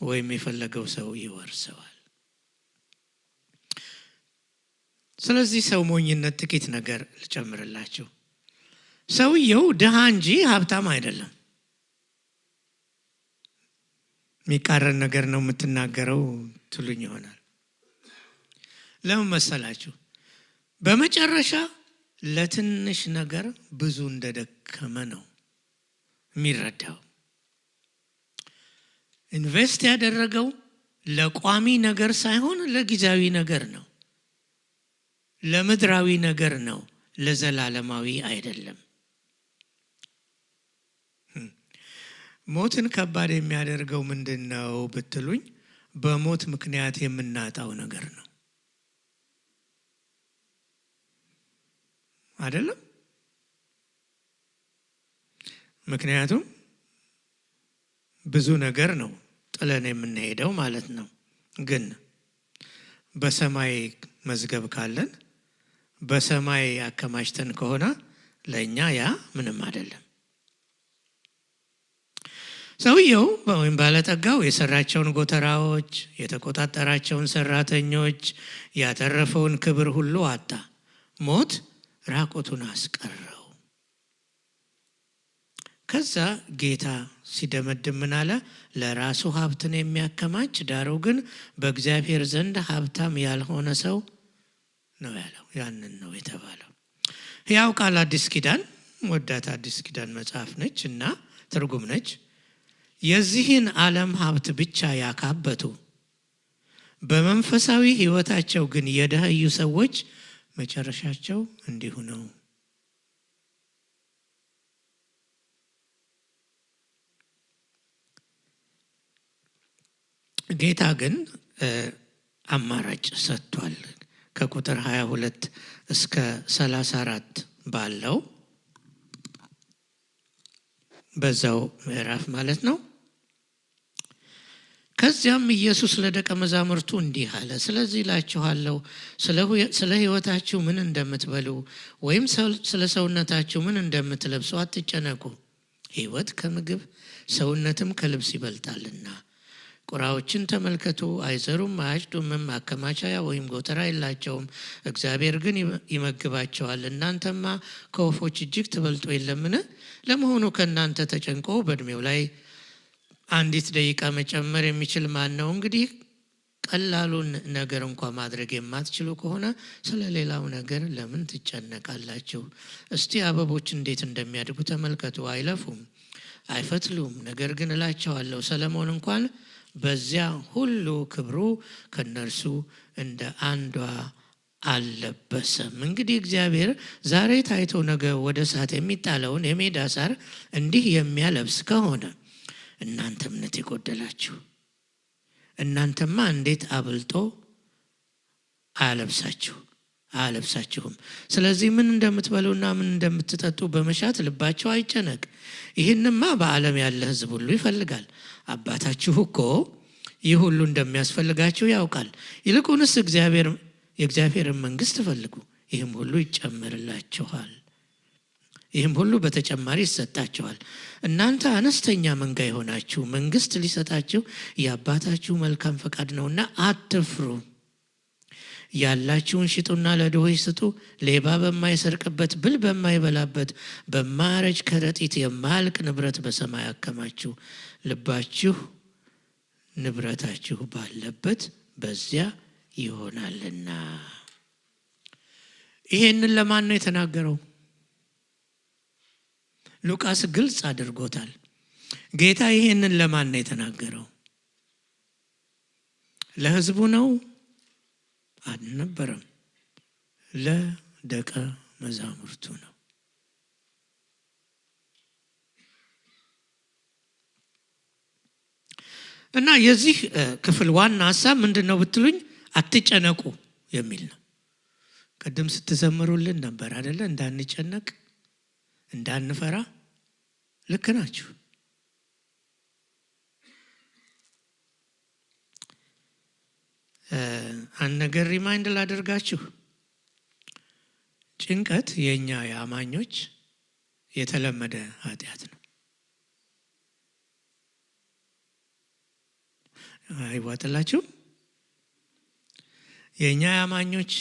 ወይም የፈለገው ሰው ይወርሰዋል። ስለዚህ ሰው ሞኝነት ጥቂት ነገር ልጨምርላችሁ። ሰውየው ድሃ እንጂ ሀብታም አይደለም። የሚቃረን ነገር ነው የምትናገረው ትሉኝ ይሆናል። ለምን መሰላችሁ? በመጨረሻ ለትንሽ ነገር ብዙ እንደደከመ ነው የሚረዳው። ኢንቨስት ያደረገው ለቋሚ ነገር ሳይሆን ለጊዜያዊ ነገር ነው፣ ለምድራዊ ነገር ነው፣ ለዘላለማዊ አይደለም። ሞትን ከባድ የሚያደርገው ምንድነው ብትሉኝ፣ በሞት ምክንያት የምናጣው ነገር ነው አይደለም? ምክንያቱም ብዙ ነገር ነው ጥለን የምንሄደው ማለት ነው። ግን በሰማይ መዝገብ ካለን በሰማይ አከማችተን ከሆነ ለእኛ ያ ምንም አይደለም። ሰውየው ወይም ባለጠጋው የሰራቸውን ጎተራዎች፣ የተቆጣጠራቸውን ሰራተኞች፣ ያተረፈውን ክብር ሁሉ አጣ። ሞት ራቁቱን አስቀረው። ከዛ ጌታ ሲደመድም ምን አለ? ለራሱ ሀብትን የሚያከማች ዳሩ ግን በእግዚአብሔር ዘንድ ሀብታም ያልሆነ ሰው ነው ያለው። ያንን ነው የተባለው። ሕያው ቃል አዲስ ኪዳን ወዳት አዲስ ኪዳን መጽሐፍ ነች እና ትርጉም ነች። የዚህን ዓለም ሀብት ብቻ ያካበቱ በመንፈሳዊ ሕይወታቸው ግን የደኸዩ ሰዎች መጨረሻቸው እንዲሁ ነው። ጌታ ግን አማራጭ ሰጥቷል። ከቁጥር 22 እስከ 34 ባለው በዛው ምዕራፍ ማለት ነው። ከዚያም ኢየሱስ ለደቀ መዛሙርቱ እንዲህ አለ፣ ስለዚህ እላችኋለሁ ስለ ሕይወታችሁ ምን እንደምትበሉ ወይም ስለ ሰውነታችሁ ምን እንደምትለብሱ አትጨነቁ። ሕይወት ከምግብ ሰውነትም ከልብስ ይበልጣልና። ቁራዎችን ተመልከቱ፣ አይዘሩም አያጭዱምም፣ ማከማቻ ወይም ጎተራ የላቸውም፣ እግዚአብሔር ግን ይመግባቸዋል። እናንተማ ከወፎች እጅግ ትበልጡ የለምን? ለመሆኑ ከእናንተ ተጨንቆ በዕድሜው ላይ አንዲት ደቂቃ መጨመር የሚችል ማን ነው? እንግዲህ ቀላሉን ነገር እንኳ ማድረግ የማትችሉ ከሆነ ስለ ሌላው ነገር ለምን ትጨነቃላችሁ? እስቲ አበቦች እንዴት እንደሚያድጉ ተመልከቱ። አይለፉም፣ አይፈትሉም። ነገር ግን እላቸዋለሁ ሰለሞን እንኳን በዚያ ሁሉ ክብሩ ከነርሱ እንደ አንዷ አልለበሰም። እንግዲህ እግዚአብሔር ዛሬ ታይቶ ነገ ወደ እሳት የሚጣለውን የሜዳ ሳር እንዲህ የሚያለብስ ከሆነ እናንተ እምነት የጎደላችሁ እናንተማ እንዴት አብልጦ አያለብሳችሁም። ስለዚህ ምን እንደምትበሉና ምን እንደምትጠጡ በመሻት ልባችሁ አይጨነቅ። ይህንማ በዓለም ያለ ሕዝብ ሁሉ ይፈልጋል። አባታችሁ እኮ ይህ ሁሉ እንደሚያስፈልጋችሁ ያውቃል። ይልቁንስ የእግዚአብሔርን መንግሥት ፈልጉ፣ ይህም ሁሉ ይጨመርላችኋል። ይህም ሁሉ በተጨማሪ ይሰጣችኋል። እናንተ አነስተኛ መንጋ የሆናችሁ መንግሥት ሊሰጣችሁ የአባታችሁ መልካም ፈቃድ ነውና አትፍሩ። ያላችሁን ሽጡና ለድሆች ስጡ። ሌባ በማይሰርቅበት ብል በማይበላበት በማያረጅ ከረጢት የማያልቅ ንብረት በሰማይ አከማችሁ። ልባችሁ ንብረታችሁ ባለበት በዚያ ይሆናልና። ይሄንን ለማን ነው የተናገረው? ሉቃስ ግልጽ አድርጎታል። ጌታ ይሄንን ለማን ነው የተናገረው? ለሕዝቡ ነው አልነበረም፣ ለደቀ መዛሙርቱ ነው። እና የዚህ ክፍል ዋና ሐሳብ ምንድነው ብትሉኝ አትጨነቁ የሚል ነው። ቀደም ስትዘምሩልን ነበር አይደለ? እንዳንጨነቅ እንዳንፈራ። ልክ ናችሁ። አንድ ነገር ሪማይንድ ላደርጋችሁ። ጭንቀት የኛ የአማኞች የተለመደ ኃጢአት ነው። አይዋጥላችሁ? የኛ የአማኞች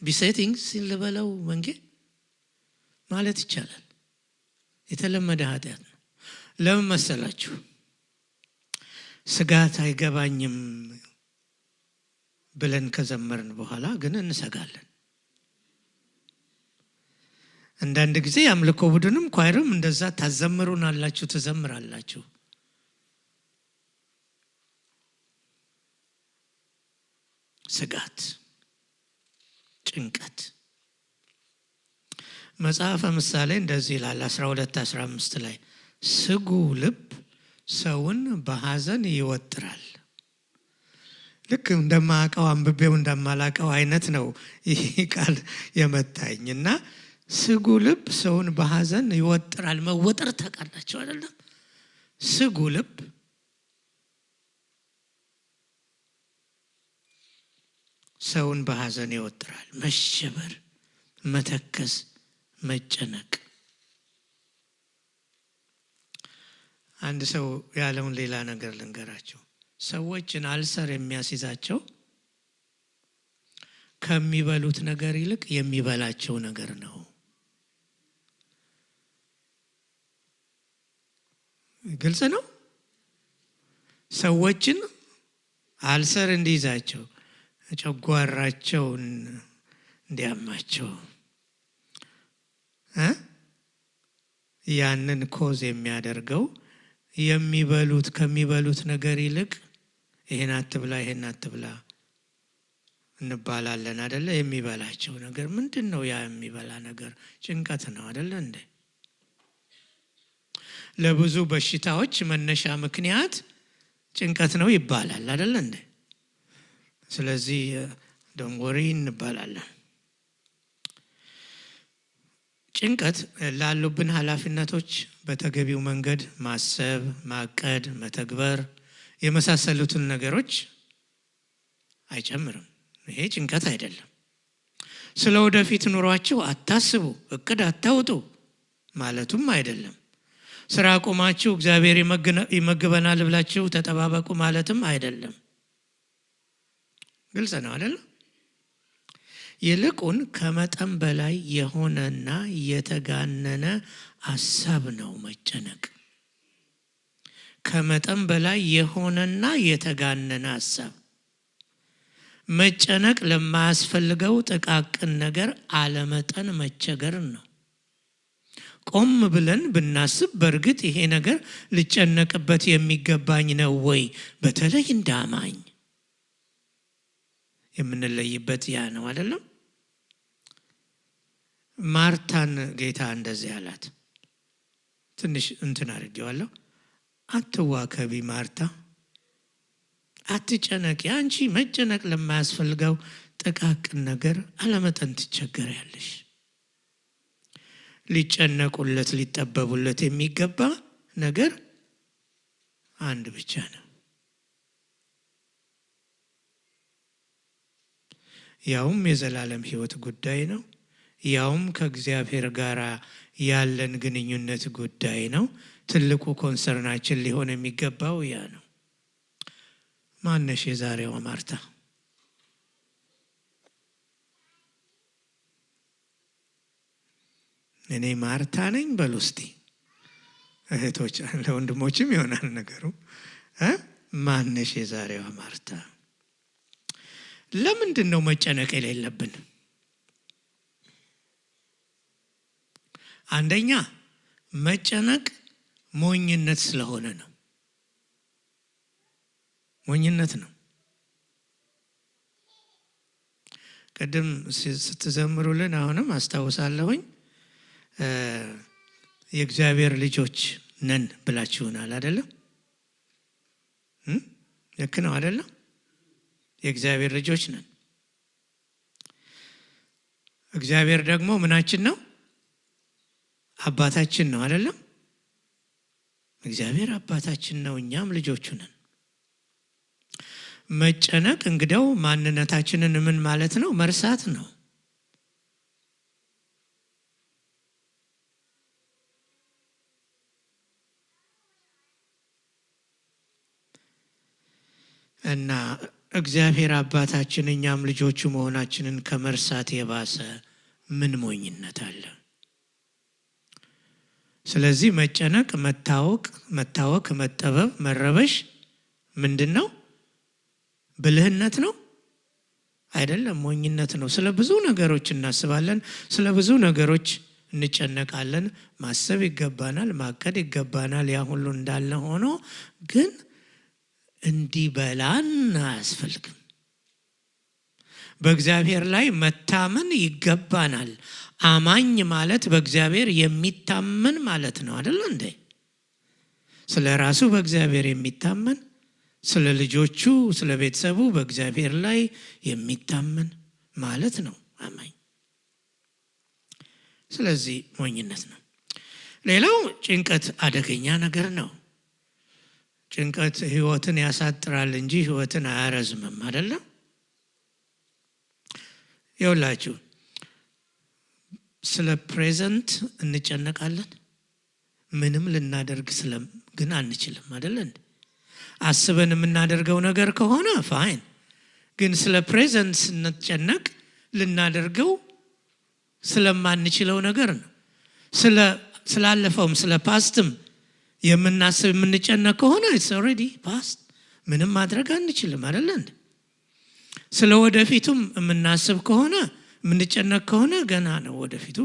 ቢሴቲንግ ሲልበለው መንጌ ማለት ይቻላል የተለመደ ኃጢአት ነው። ለምን መሰላችሁ? ስጋት አይገባኝም ብለን ከዘመርን በኋላ ግን እንሰጋለን። አንዳንድ ጊዜ አምልኮ ቡድንም ኳይርም እንደዛ ታዘምሩናላችሁ፣ ትዘምራላችሁ። ስጋት፣ ጭንቀት። መጽሐፈ ምሳሌ እንደዚህ ይላል 12:15 ላይ ስጉ ልብ ሰውን በሐዘን ይወጥራል። ልክ እንደማቀው አንብቤው እንደማላቀው አይነት ነው ይህ ቃል የመታኝና ስጉ ልብ ሰውን በሐዘን ይወጥራል። መወጠር ታውቃላችሁ አይደለም? ስጉ ልብ ሰውን በሐዘን ይወጥራል። መሸበር፣ መተከዝ፣ መጨነቅ። አንድ ሰው ያለውን ሌላ ነገር ልንገራችሁ። ሰዎችን አልሰር የሚያስይዛቸው ከሚበሉት ነገር ይልቅ የሚበላቸው ነገር ነው። ግልጽ ነው። ሰዎችን አልሰር እንዲይዛቸው፣ ጨጓራቸውን እንዲያማቸው ያንን ኮዝ የሚያደርገው የሚበሉት ከሚበሉት ነገር ይልቅ ይሄን አትብላ ይሄን አትብላ እንባላለን አይደለ? የሚበላቸው ነገር ምንድነው? ያ የሚበላ ነገር ጭንቀት ነው አይደለ እንዴ? ለብዙ በሽታዎች መነሻ ምክንያት ጭንቀት ነው ይባላል አይደለ እንዴ? ስለዚህ ደንጎሪ እንባላለን። ጭንቀት ላሉብን ኃላፊነቶች በተገቢው መንገድ ማሰብ፣ ማቀድ፣ መተግበር የመሳሰሉትን ነገሮች አይጨምርም። ይሄ ጭንቀት አይደለም። ስለ ወደፊት ኑሯችሁ አታስቡ፣ እቅድ አታውጡ ማለቱም አይደለም። ስራ ቆማችሁ እግዚአብሔር ይመግበናል ብላችሁ ተጠባበቁ ማለትም አይደለም። ግልጽ ነው አይደል? ይልቁን ከመጠን በላይ የሆነና የተጋነነ ሐሳብ ነው መጨነቅ። ከመጠን በላይ የሆነና የተጋነነ ሐሳብ መጨነቅ ለማያስፈልገው ጥቃቅን ነገር አለመጠን መቸገር ነው። ቆም ብለን ብናስብ በእርግጥ ይሄ ነገር ልጨነቅበት የሚገባኝ ነው ወይ? በተለይ እንዳማኝ የምንለይበት ያ ነው አይደለም? ማርታን ጌታ እንደዚህ አላት። ትንሽ እንትን አድርጌዋለሁ። አትዋከቢ ማርታ፣ አትጨነቂ። አንቺ መጨነቅ ለማያስፈልገው ጥቃቅን ነገር አለመጠን ትቸገሪያለሽ። ሊጨነቁለት ሊጠበቡለት የሚገባ ነገር አንድ ብቻ ነው። ያውም የዘላለም ሕይወት ጉዳይ ነው። ያውም ከእግዚአብሔር ጋር ያለን ግንኙነት ጉዳይ ነው። ትልቁ ኮንሰርናችን ሊሆን የሚገባው ያ ነው። ማነሽ የዛሬዋ ማርታ? እኔ ማርታ ነኝ በሉ እስቲ እህቶች፣ ለወንድሞችም ይሆናል ነገሩ። ማነሽ የዛሬዋ ማርታ? ለምንድን ነው መጨነቅ የሌለብን? አንደኛ መጨነቅ ሞኝነት ስለሆነ ነው። ሞኝነት ነው። ቅድም ስትዘምሩልን አሁንም አስታውሳለሁኝ የእግዚአብሔር ልጆች ነን ብላችሁናል አይደለም? ልክ ነው አይደለም? የእግዚአብሔር ልጆች ነን። እግዚአብሔር ደግሞ ምናችን ነው? አባታችን ነው አይደለም? እግዚአብሔር አባታችን ነው፣ እኛም ልጆቹ ነን። መጨነቅ እንግዲያው ማንነታችንን ምን ማለት ነው? መርሳት ነው። እና እግዚአብሔር አባታችን እኛም ልጆቹ መሆናችንን ከመርሳት የባሰ ምን ሞኝነት አለ? ስለዚህ መጨነቅ፣ መታወክ፣ መጠበብ፣ መረበሽ ምንድነው? ብልህነት ነው አይደለም? ሞኝነት ነው። ስለ ብዙ ነገሮች እናስባለን፣ ስለ ብዙ ነገሮች እንጨነቃለን። ማሰብ ይገባናል፣ ማቀድ ይገባናል። ያ ሁሉ እንዳለ ሆኖ ግን እንዲበላን አያስፈልግም። በእግዚአብሔር ላይ መታመን ይገባናል። አማኝ ማለት በእግዚአብሔር የሚታመን ማለት ነው አይደል እንዴ? ስለ ራሱ በእግዚአብሔር የሚታመን፣ ስለ ልጆቹ፣ ስለ ቤተሰቡ በእግዚአብሔር ላይ የሚታመን ማለት ነው አማኝ። ስለዚህ ሞኝነት ነው። ሌላው ጭንቀት አደገኛ ነገር ነው። ጭንቀት ህይወትን ያሳጥራል እንጂ ህይወትን አያረዝምም አይደለም? ይኸውላችሁ ስለ ፕሬዘንት እንጨነቃለን። ምንም ልናደርግ ግን አንችልም አይደል እንዴ? አስበን የምናደርገው ነገር ከሆነ ፋይን። ግን ስለ ፕሬዘንት ስንጨነቅ ልናደርገው ስለማንችለው ነገር ነው። ስላለፈውም ስለ ፓስትም የምናስብ የምንጨነቅ ከሆነ it's already past። ምንም ማድረግ አንችልም አይደል እንዴ? ስለ ወደፊቱም የምናስብ ከሆነ የምንጨነቅ ከሆነ ገና ነው ወደፊቱ።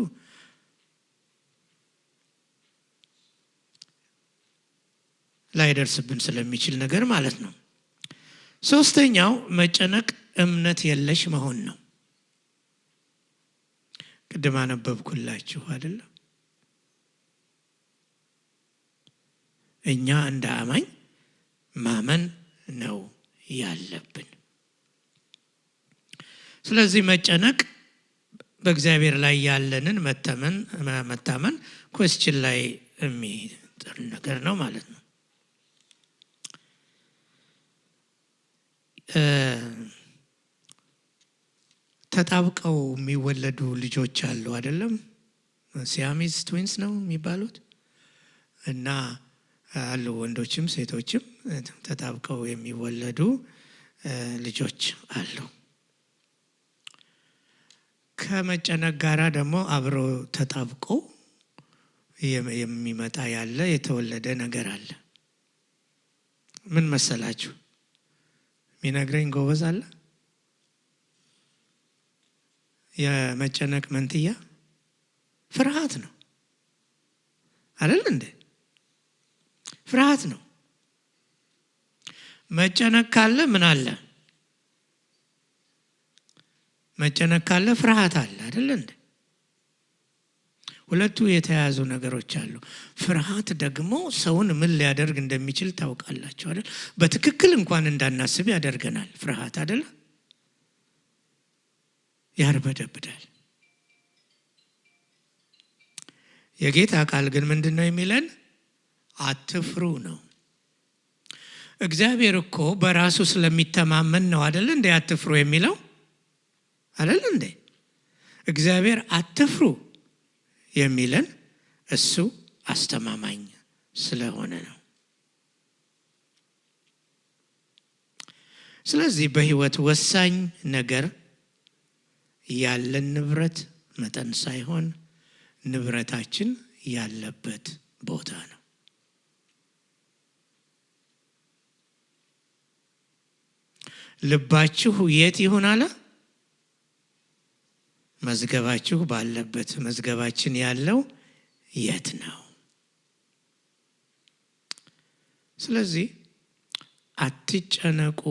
ላይደርስብን ስለሚችል ነገር ማለት ነው። ሶስተኛው መጨነቅ እምነት የለሽ መሆን ነው። ቅድም አነበብኩላችሁ አይደል? እኛ እንደ አማኝ ማመን ነው ያለብን። ስለዚህ መጨነቅ በእግዚአብሔር ላይ ያለንን መታመን ኩዌስችን ላይ የሚጥል ነገር ነው ማለት ነው። ተጣብቀው የሚወለዱ ልጆች አሉ አይደለም? ሲያሚዝ ትዊንስ ነው የሚባሉት እና አሉ ወንዶችም ሴቶችም ተጣብቀው የሚወለዱ ልጆች አሉ። ከመጨነቅ ጋራ ደግሞ አብሮ ተጣብቆ የሚመጣ ያለ የተወለደ ነገር አለ። ምን መሰላችሁ? ሚነግረኝ ጎበዝ አለ። የመጨነቅ መንትያ ፍርሃት ነው አይደል እንዴ? ፍርሃት ነው። መጨነቅ ካለ ምን አለ? መጨነቅ ካለ ፍርሃት አለ አይደል እንዴ? ሁለቱ የተያያዙ ነገሮች አሉ። ፍርሃት ደግሞ ሰውን ምን ሊያደርግ እንደሚችል ታውቃላችሁ አይደል? በትክክል እንኳን እንዳናስብ ያደርገናል ፍርሃት አይደል? ያርበደብዳል። የጌታ ቃል ግን ምንድነው የሚለን? አትፍሩ ነው። እግዚአብሔር እኮ በራሱ ስለሚተማመን ነው አይደል እንዴ አትፍሩ የሚለው አይደል እንዴ? እግዚአብሔር አትፍሩ የሚለን እሱ አስተማማኝ ስለሆነ ነው። ስለዚህ በህይወት ወሳኝ ነገር ያለን ንብረት መጠን ሳይሆን ንብረታችን ያለበት ቦታ ነው። ልባችሁ የት ይሁን አለ? መዝገባችሁ ባለበት። መዝገባችን ያለው የት ነው? ስለዚህ አትጨነቁ፣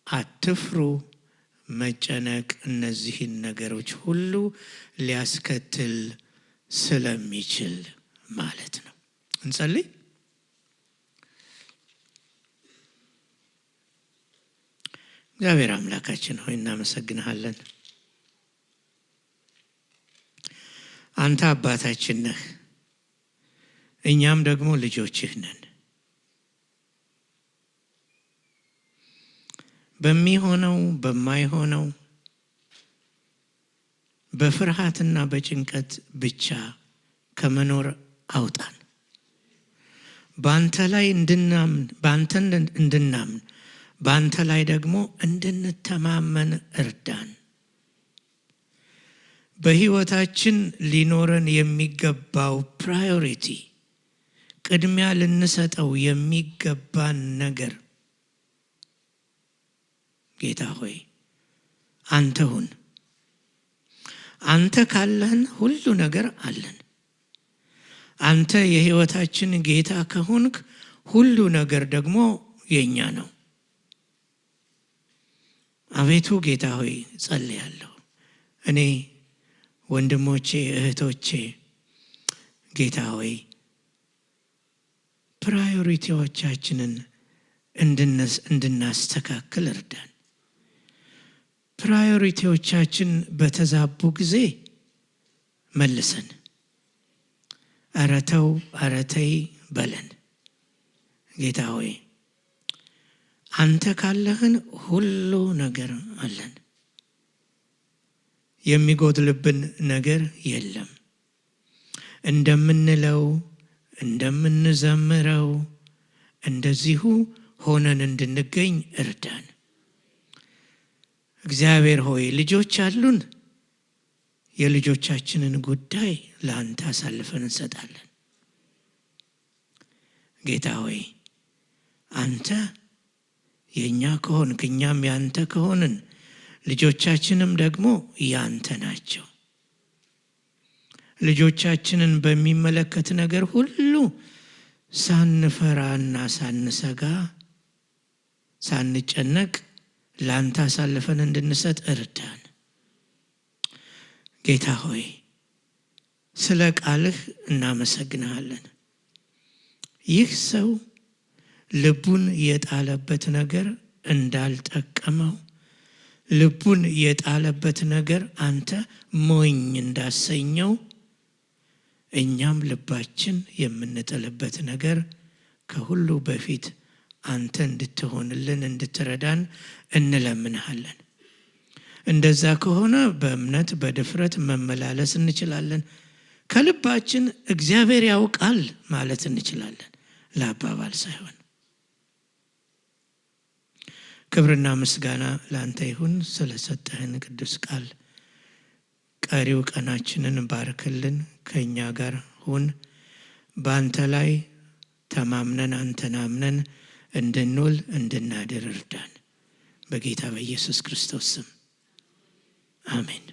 አትፍሩ፣ መጨነቅ እነዚህን ነገሮች ሁሉ ሊያስከትል ስለሚችል ማለት ነው። እንጸልይ። እግዚአብሔር አምላካችን ሆይ እናመሰግንሃለን። አንተ አባታችን ነህ፣ እኛም ደግሞ ልጆችህ ነን። በሚሆነው በማይሆነው በፍርሃትና በጭንቀት ብቻ ከመኖር አውጣን። በአንተ ላይ እንድናምን፣ በአንተ እንድናምን፣ በአንተ ላይ ደግሞ እንድንተማመን እርዳን። በሕይወታችን ሊኖረን የሚገባው ፕራዮሪቲ፣ ቅድሚያ ልንሰጠው የሚገባን ነገር ጌታ ሆይ አንተ ሁን። አንተ ካለህን ሁሉ ነገር አለን። አንተ የሕይወታችን ጌታ ከሆንክ ሁሉ ነገር ደግሞ የኛ ነው። አቤቱ ጌታ ሆይ ጸልያለሁ። እኔ ወንድሞቼ እህቶቼ ጌታ ሆይ ፕራዮሪቲዎቻችንን እንድናስተካክል እርዳን። ፕራዮሪቲዎቻችን በተዛቡ ጊዜ መልሰን አረተው አረተይ በለን። ጌታ ሆይ አንተ ካለህን ሁሉ ነገር አለን። የሚጎድልብን ነገር የለም። እንደምንለው እንደምንዘምረው እንደዚሁ ሆነን እንድንገኝ እርዳን። እግዚአብሔር ሆይ ልጆች አሉን። የልጆቻችንን ጉዳይ ለአንተ አሳልፈን እንሰጣለን። ጌታ ሆይ አንተ የኛ ከሆንክ እኛም ያንተ ከሆንን ልጆቻችንም ደግሞ ያንተ ናቸው። ልጆቻችንን በሚመለከት ነገር ሁሉ ሳንፈራና ሳንሰጋ ሳንጨነቅ ላንተ አሳልፈን እንድንሰጥ እርዳን። ጌታ ሆይ ስለ ቃልህ እናመሰግንሃለን። ይህ ሰው ልቡን የጣለበት ነገር እንዳልጠቀመው፣ ልቡን የጣለበት ነገር አንተ ሞኝ እንዳሰኘው፣ እኛም ልባችን የምንጥልበት ነገር ከሁሉ በፊት አንተ እንድትሆንልን እንድትረዳን እንለምንሃለን። እንደዛ ከሆነ በእምነት በድፍረት መመላለስ እንችላለን። ከልባችን እግዚአብሔር ያውቃል ማለት እንችላለን፣ ለአባባል ሳይሆን። ክብርና ምስጋና ለአንተ ይሁን ስለሰጠህን ቅዱስ ቃል። ቀሪው ቀናችንን ባርክልን፣ ከእኛ ጋር ሁን። በአንተ ላይ ተማምነን አንተን አምነን እንድንውል እንድናድር እርዳን። በጌታ በኢየሱስ ክርስቶስ ስም አሜን።